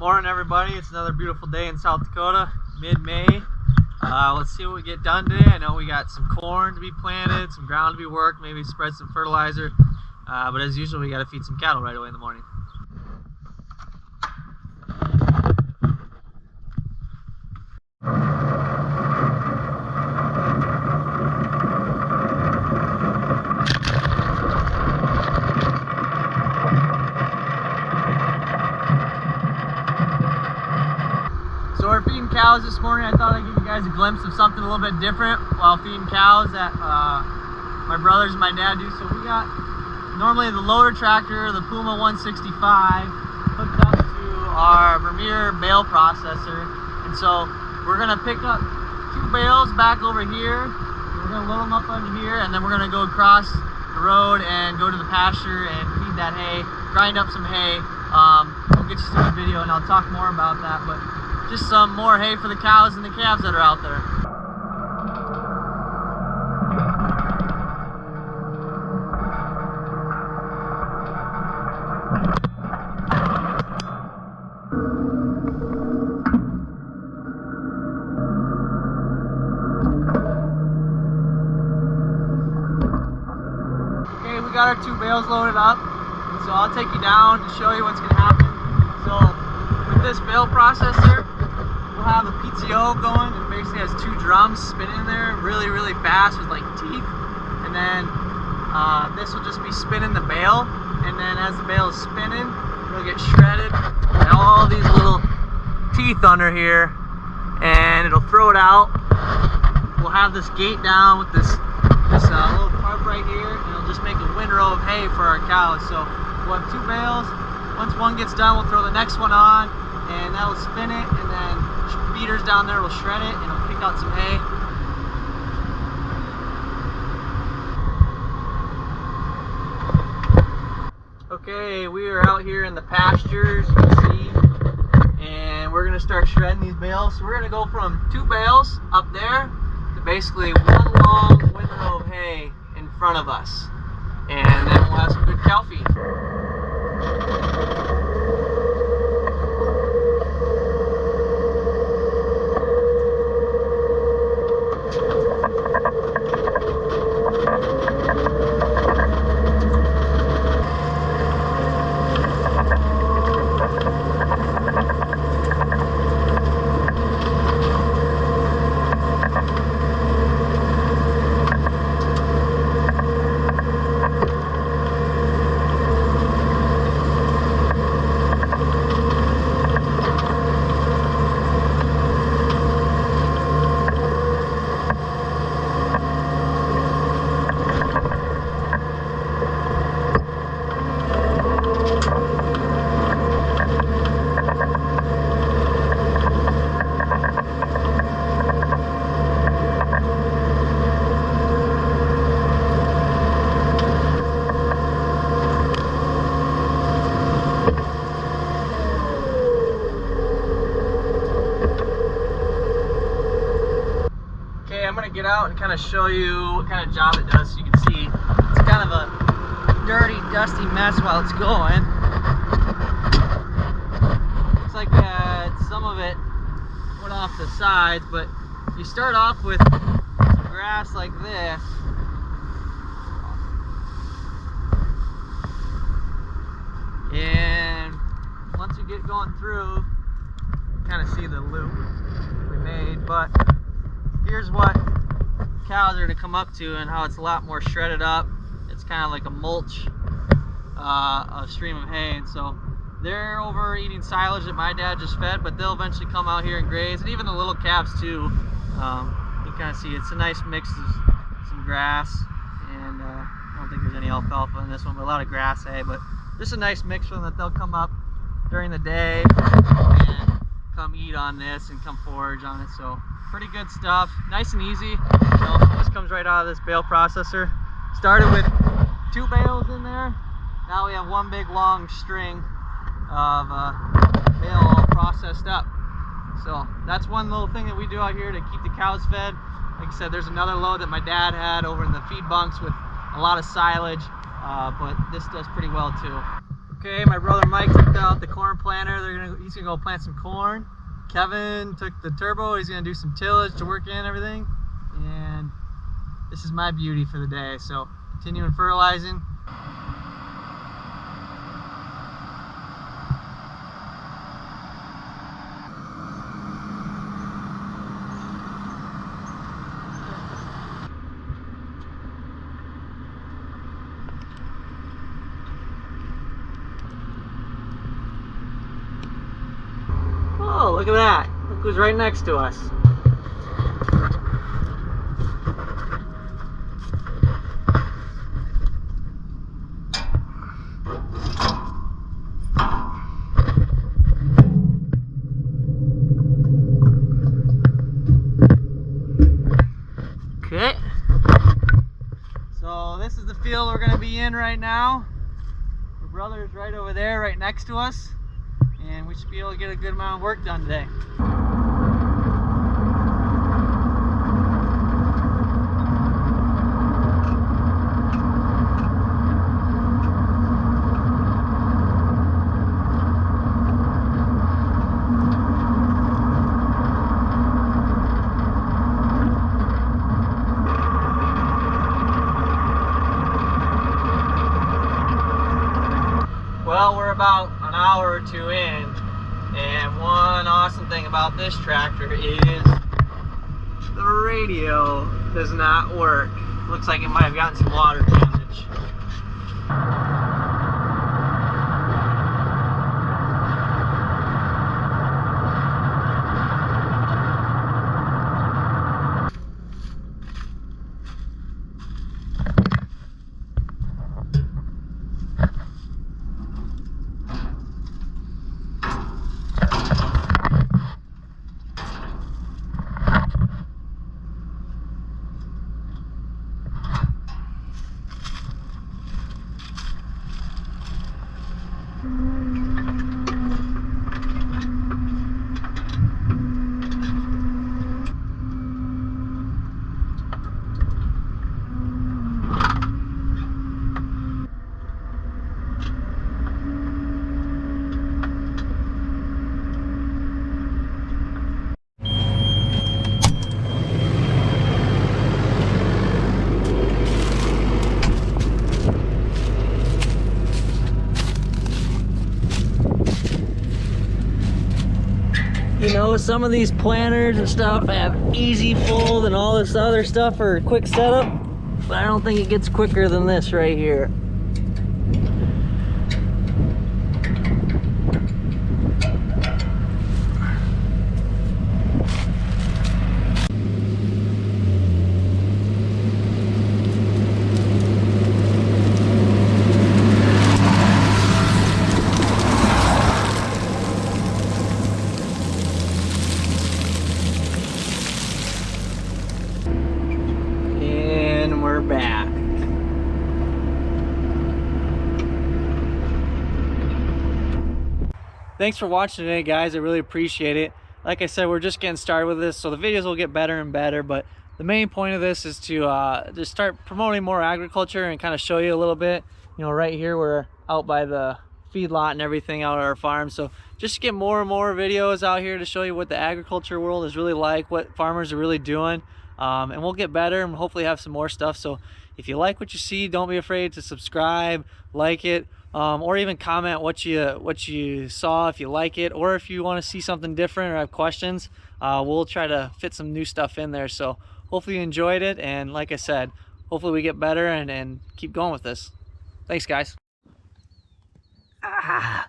Morning everybody, it's another beautiful day in South Dakota, mid-May. Let's see what we get done today. I know we got some corn to be planted, some ground to be worked, maybe spread some fertilizer. But as usual, we got to feed some cattle right away in the morning. So we're feeding cows this morning. I thought I'd give you guys a glimpse of something a little bit different while feeding cows that my brothers and my dad do. So we got normally the loader tractor, the Puma 165, hooked up to our Vermeer bale processor. And so we're gonna pick up 2 bales back over here. We're gonna load them up under here, and then we're gonna go across the road and go to the pasture and feed that hay, grind up some hay. We'll get you to the video and I'll talk more about that. But just some more hay for the cows and the calves that are out there. Okay, we got our 2 bales loaded up, so I'll take you down to show you what's going to happen. So with this bale processor, we'll have the PTO going. It basically has 2 drums spinning in there really fast with like teeth, and then this will just be spinning the bale, and then as the bale is spinning, it'll get shredded and all these little teeth under here, and it'll throw it out. We'll have this gate down with this little tarp right here, and it'll just make a windrow of hay for our cows. So we'll have 2 bales. Once one gets done, we'll throw the next one on, and that'll spin it, and then feeders down there will shred it, and it'll pick out some hay. Okay, we are out here in the pastures, you can see, and we're gonna start shredding these bales. So we're gonna go from 2 bales up there to basically one long windrow of hay in front of us, and then we'll have some good cow feed. I'm going to get out and kind of show you what kind of job it does, so you can see it's kind of a dirty, dusty mess while it's going. Looks like some of it went off the sides, but you start off with grass like this, and once you get going through, you kind of see the loop we made. But here's what cows are to come up to, and how it's a lot more shredded up. It's kind of like a mulch, a stream of hay, and so they're over eating silage that my dad just fed, but they'll eventually come out here and graze, and even the little calves too. You kind of see it's a nice mix of some grass, and I don't think there's any alfalfa in this one, but a lot of grass hay, but just a nice mix for them that they'll come up during the day and come eat on this and come forage on it. So pretty good stuff, nice and easy. You know, this comes right out of this bale processor. Started with 2 bales in there. Now we have one big long string of bale all processed up. So that's one little thing that we do out here to keep the cows fed. Like I said, there's another load that my dad had over in the feed bunks with a lot of silage, but this does pretty well too. Okay, my brother Mike took out the corn planter. He's gonna go plant some corn. Kevin took the turbo. He's gonna do some tillage to work in everything. And this is my beauty for the day. So continuing fertilizing. Oh, look at that. Look who's right next to us. Okay. So this is the field we're going to be in right now. My brother's right over there, right next to us. And we should be able to get a good amount of work done today. Well, we're about an hour or two in, and one awesome thing about this tractor is the radio does not work. Looks like it might have gotten some water damage. You know, some of these planters and stuff have easy fold and all this other stuff for quick setup, but I don't think it gets quicker than this right here. We're back. Thanks for watching today, guys. I really appreciate it. Like I said, we're just getting started with this, so the videos will get better and better, but the main point of this is to just start promoting more agriculture and kind of show you a little bit. You know, right here we're out by the feedlot and everything out at our farm, so just get more and more videos out here to show you what the agriculture world is really like, what farmers are really doing. And we'll get better and hopefully have some more stuff. So if you like what you see, don't be afraid to subscribe, like it, or even comment what you saw if you like it, or if you want to see something different or have questions. We'll try to fit some new stuff in there. So hopefully you enjoyed it, and like I said, hopefully we get better and keep going with this. Thanks, guys. Ah.